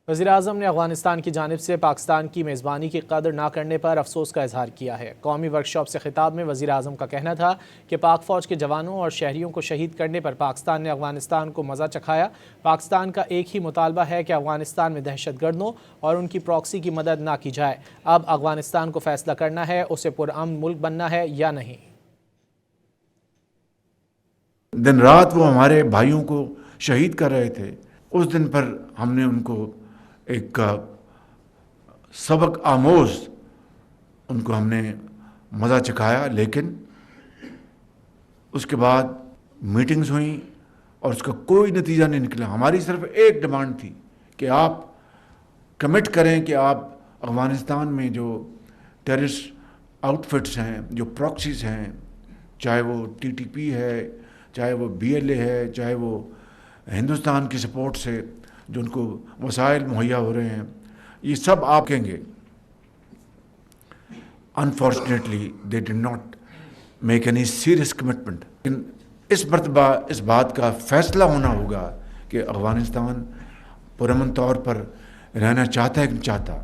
وزیراعظم نے افغانستان کی جانب سے پاکستان کی میزبانی کی قدر نہ کرنے پر افسوس کا اظہار کیا ہے۔ قومی ورکشاپ سے خطاب میں وزیراعظم کا کہنا تھا کہ پاک فوج کے جوانوں اور شہریوں کو شہید کرنے پر پاکستان نے افغانستان کو مزہ چکھایا۔ پاکستان کا ایک ہی مطالبہ ہے کہ افغانستان میں دہشت گردوں اور ان کی پراکسی کی مدد نہ کی جائے۔ اب افغانستان کو فیصلہ کرنا ہے اسے پرامن ملک بننا ہے یا نہیں۔ دن رات وہ ہمارے بھائیوں کو شہید کر رہے تھے، اس دن پر ہم نے ان کو ایک سبق آموز ان کو ہم نے مزہ چکھایا، لیکن اس کے بعد میٹنگز ہوئیں اور اس کا کوئی نتیجہ نہیں نکلا۔ ہماری صرف ایک ڈیمانڈ تھی کہ آپ کمٹ کریں کہ آپ افغانستان میں جو ٹیررسٹ آؤٹ فٹس ہیں، جو پراکسیز ہیں، چاہے وہ ٹی ٹی پی ہے، چاہے وہ بی ایل اے ہے، چاہے وہ ہندوستان کی سپورٹ سے جو ان کو وسائل مہیا ہو رہے ہیں، یہ سب آپ کہیں گے۔ Unfortunately they did not make any serious commitment. لیکن اس مرتبہ اس بات کا فیصلہ ہونا ہوگا کہ افغانستان پرامن طور پر رہنا چاہتا ہے کہ نہیں چاہتا۔